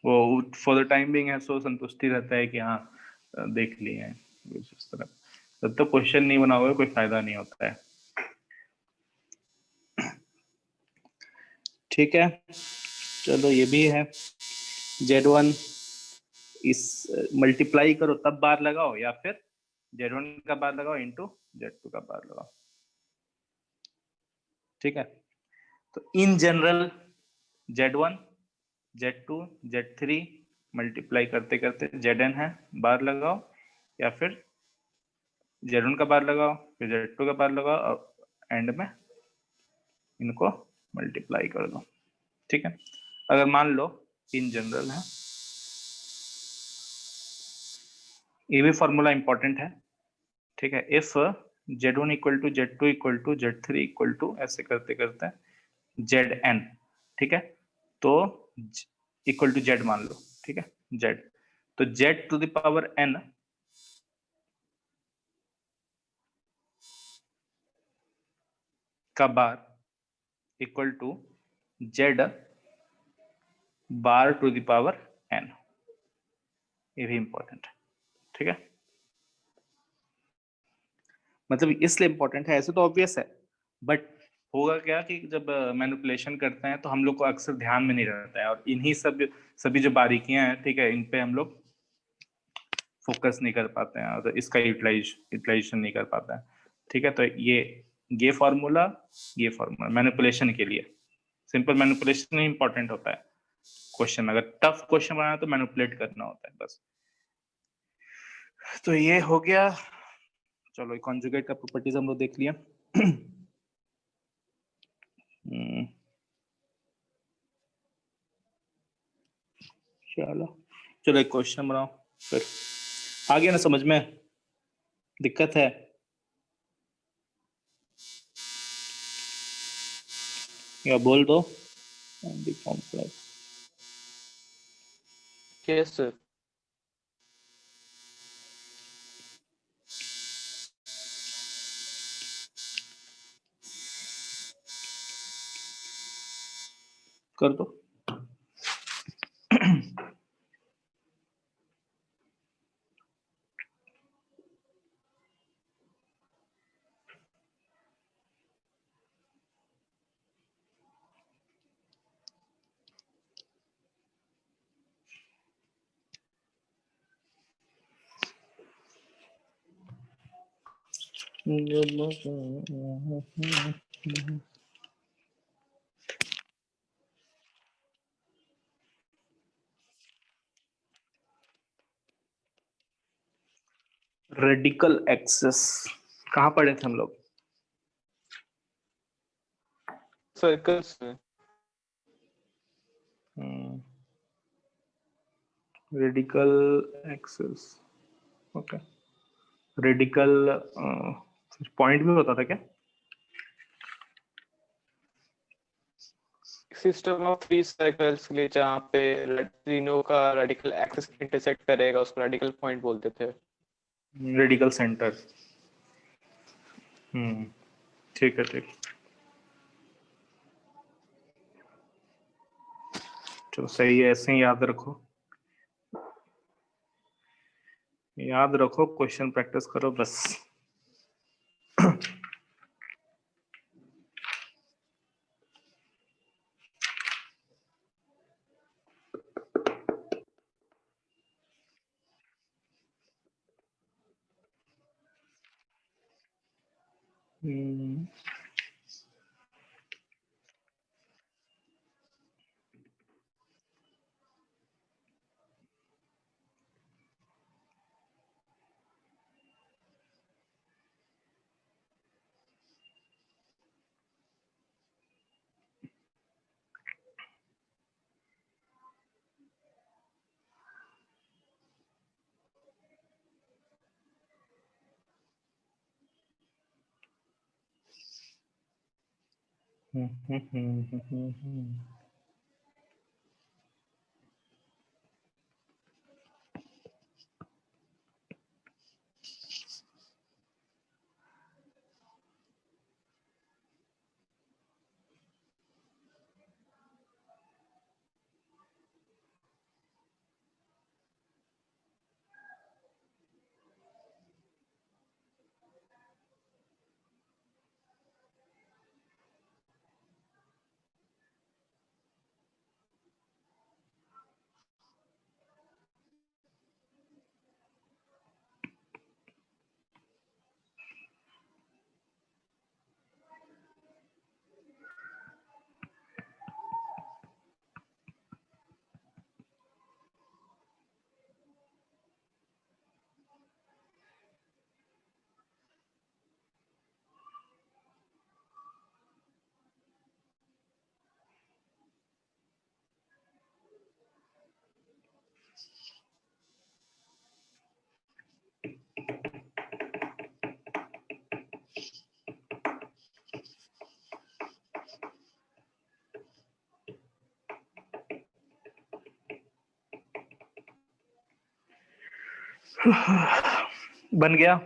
वो, फॉर द टाइम बिंग है, सो संतुष्टि रहता है कि हाँ देख लिए हैं, इस तरह। जब तक क्वेश्चन नहीं बनाओगे कोई फायदा नहीं होता है, ठीक है। चलो ये भी है, Z1 इस मल्टीप्लाई करो तब बार लगाओ, या फिर Z1 का बार लगाओ इंटू Z2 का बार लगाओ, ठीक है। तो in general Z1 Z2 Z3 multiply करते करते Zn है, बार लगाओ, या फिर Z1 का बार लगाओ, फिर Z2 का बार लगाओ, और एंड में इनको मल्टीप्लाई कर दो, ठीक है। अगर मान लो इन जनरल है ये भी फॉर्मूला इंपॉर्टेंट है, ठीक है। If Z1 equal to Z2 equal to Z3 equal to ऐसे करते करते Zn, ठीक है, तो इक्वल टू Z मान लो, ठीक है, Z, तो Z to the power n का bar equal to Z bar to the power n, ये भी इंपॉर्टेंट है, ठीक है। मतलब इसलिए इंपॉर्टेंट है, ऐसे तो ऑब्वियस है, बट होगा क्या कि जब मैनिपुलेशन करते हैं तो हम लोग को अक्सर ध्यान में नहीं रहता है, और इन्हीं सभी जो बारीकियां हैं, ठीक है, इन पे हम लोग फोकस नहीं कर पाते हैं और इसका यूटिलाइजेशन नहीं कर पाते हैं, ठीक है। तो ये फॉर्मूला मैनिपुलेशन के लिए, सिंपल मैनिपुलेशन ही इंपॉर्टेंट होता है क्वेश्चन में। अगर टफ क्वेश्चन बनाना तो मैनिपुलेट करना होता है बस। तो ये हो गया, चलो कॉन्जुगेट का प्रॉपर्टीज हम लोग देख लिया। चलो एक क्वेश्चन बनाओ फिर। आ गया ना समझ में? दिक्कत है? या बोल दो। Complex yes sir. कर दो। रेडिकल एक्सेस कहाँ पढ़े थे हम लोग? सर्कल्स में। Radical axis, okay. Radical point भी होता था क्या? सिस्टम ऑफ थ्री सर्कल्स के लिए जहाँ पे तीनों का रेडिकल एक्सिस इंटरसेक्ट करेगा उसको रेडिकल पॉइंट बोलते थे। Radical centre. ठीक है, ठीक। चलो सही है, ऐसे ही याद रखो, याद रखो, क्वेश्चन प्रैक्टिस करो बस। हम्म, बन गया।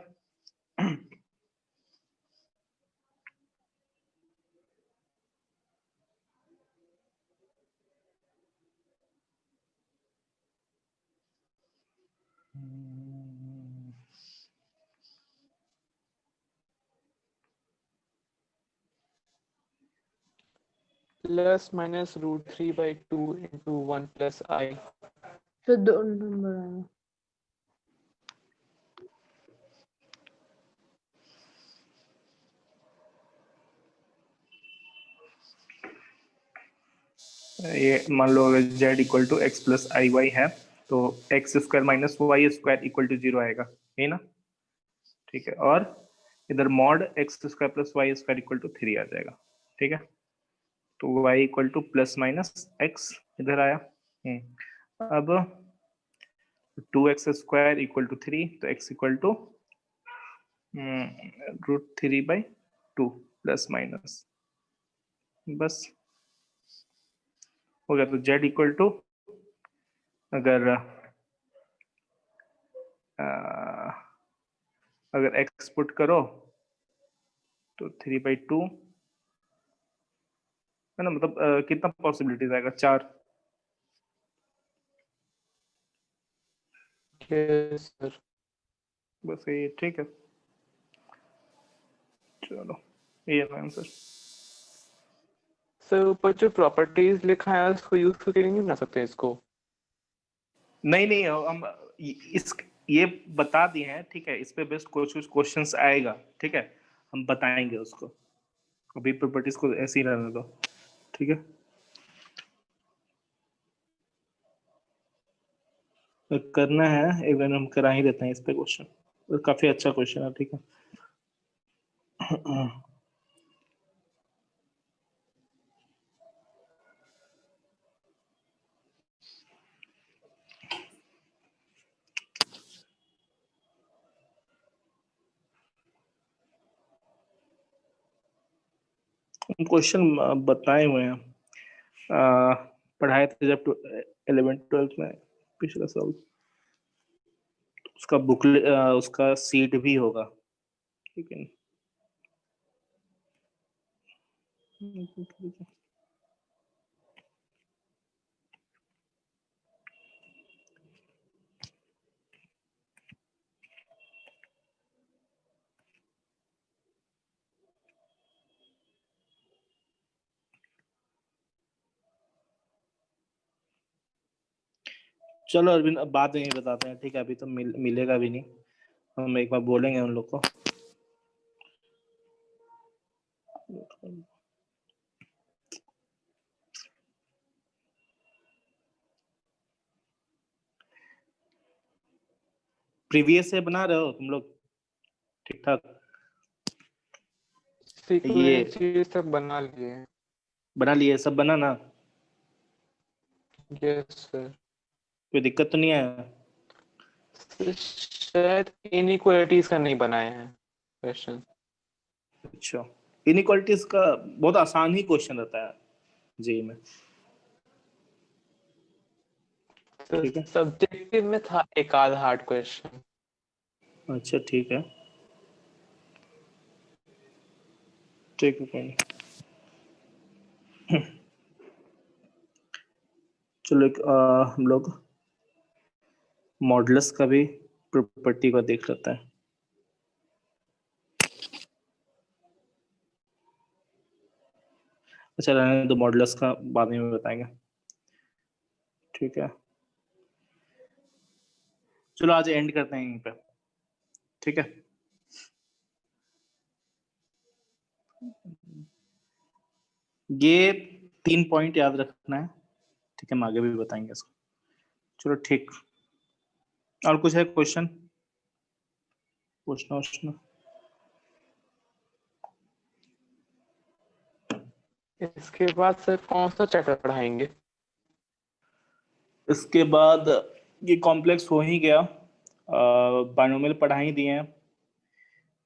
Plus minus √3/2 into 1 plus I. तो दो नंबर आया। ये मान लो अगर z equal to x plus I Y है तो x square minus y square equal to 0 आएगा, है ना? ठीक है, और इधर mod x square plus Y square equal to 3 आ जाएगा। ठीक है, तो y equal to plus minus x इधर आया। अब 2x स्क्वायर इक्वल टू 3, तो x equal to √3/2 plus minus, बस हो गया। तो z इक्वल टू अगर x पुट करो तो 3/2 है ना, मतलब कितना पॉसिबिलिटीज आएगा? 4। Yes, sir. बस ये ठीक है, चलो ये आंसर। सर ऊपर जो प्रॉपर्टीज लिखा है उसको यूज करके नहीं बना सकते इसको? नहीं नहीं, हम इस ये बता दिए हैं, ठीक है, इस पे बेस्ट कुछ क्वेश्चंस आएगा, ठीक है, हम बताएंगे उसको। अभी प्रॉपर्टीज को ऐसे ही रहने दो, ठीक है। करना है एक बार, हम करा ही देते हैं इस पे क्वेश्चन, काफी अच्छा क्वेश्चन है, ठीक है। क्वेश्चन बताए हुए हैं, पढ़ाए थे जब 11th-12th में पिछला साल। उसका बुकलेट, उसका सीट भी होगा, ठीक है। चलो अरविंद, अब बाद में ही बताते हैं, ठीक है, अभी तो मिलेगा भी नहीं, हम एक बार बोलेंगे उन लोग को। प्रीवियस से बना रहे हो तुम लोग ठीक ठाक? सीक्वेंस तक बना लिए। बना लिए, सब बना ना? Yes sir. कोई दिक्कत तो नहीं आया? शायद इनइक्वालिटीज का नहीं बनाया है क्वेश्चन। अच्छा, इनइक्वालिटीज का बहुत आसान ही क्वेश्चन रहता है जी में, ठीक है। सब्जेक्टिव में था एक आध हार्ड क्वेश्चन। अच्छा ठीक है, ठीक है, कोई नहीं। चलो एक हम लोग मॉडुलस का भी प्रॉपर्टी को देख लेते हैं। अच्छा रहने दो, मॉडुलस का बाद में बताएंगे, ठीक है। चलो आज एंड करते हैं यहीं पे, ठीक है। ये 3 पॉइंट याद रखना है, ठीक है, हम आगे भी बताएंगे इसको। चलो ठीक, और कुछ है क्वेश्चन पूछना? इसके बाद सर कौन सा चैप्टर पढ़ाएंगे? इसके बाद ये कॉम्प्लेक्स हो ही गया, बाइनोमियल पढ़ा ही दिए हैं,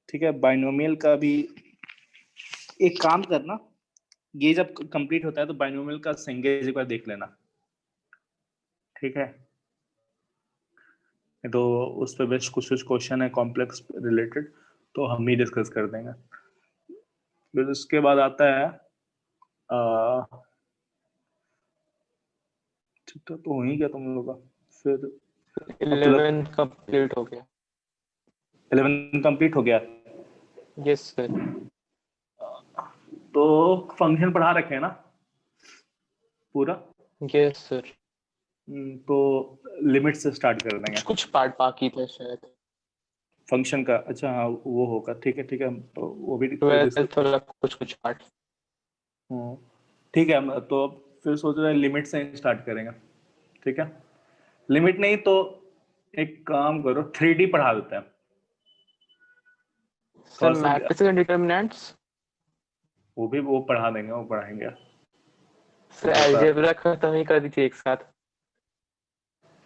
ठीक है। बाइनोमियल का भी एक काम करना, ये जब कंप्लीट होता है तो बाइनोमियल का सेंगेज एक बार देख लेना, ठीक है। तो उस पर बेस्ट कुछ क्वेश्चन है कॉम्प्लेक्स रिलेटेड, तो हम ही डिस्कस कर देंगे। फिर उसके बाद आता है ठीक तो हो ही गया तुम लोगों का। फिर 11 कंप्लीट हो गया। 11 कंप्लीट हो गया। Yes sir. तो फंक्शन पढ़ा रखे हैं ना पूरा? Yes sir. तो लिमिट से स्टार्ट कर देंगे कुछ पार्ट बाकी थे शायद। फंक्शन का। अच्छा हाँ वो होगा, ठीक है ठीक है, तो वो भी 12 थोड़ा कुछ पार्ट। ठीक है। तो फिर सोच रहे हैं लिमिट से स्टार्ट करेंगे, ठीक है? लिमिट नहीं तो एक काम करो 3D पढ़ा देते हैं। सर थोड़ा सा मैट्रिक्स एंड डिटरमिनेंट्स वो पढ़ा देंगे, वो पढ़ाएंगे। सर अलजेब्रा खत्म ही कर दीजिए एक साथ।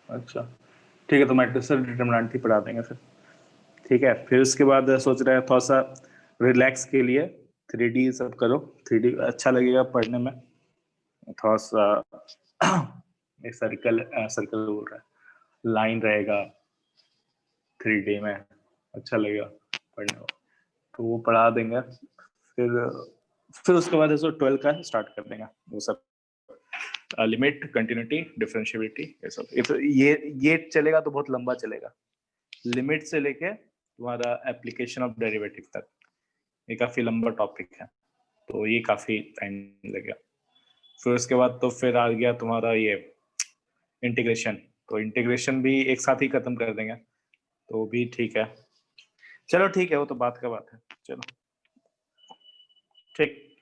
अच्छा ठीक है, तो मैट्रिक्स और डिटरमिनेंट ही पढ़ा देंगे फिर। ठीक है, फिर उसके बाद सोच रहे हैं थोड़ा सा रिलैक्स के लिए 3D सब करो। 3D अच्छा लगेगा पढ़ने में। थोड़ा सा एक सर्कल बोल रहा है, लाइन रहेगा 3D में, अच्छा लगेगा पढ़ने में, तो वो पढ़ा देंगे। फिर उसके बाद 12 का स्टार्ट कर देंगे वो सब, लिमिट, कंटिन्यूटी, डिफरेंशिएबिलिटी, ये सब। ये चलेगा तो बहुत लंबा चलेगा। लिमिट से लेके तुम्हारा एप्लीकेशन ऑफ डेरिवेटिव तक, ये काफी लंबा टॉपिक है, तो ये काफी टाइम लगेगा। फिर उसके बाद तो फिर आ गया तुम्हारा ये इंटीग्रेशन, तो इंटीग्रेशन भी एक साथ ही खत्म कर देंगे, तो भी ठीक है। चलो ठीक है, वो तो बात का बात है। चलो ठीक।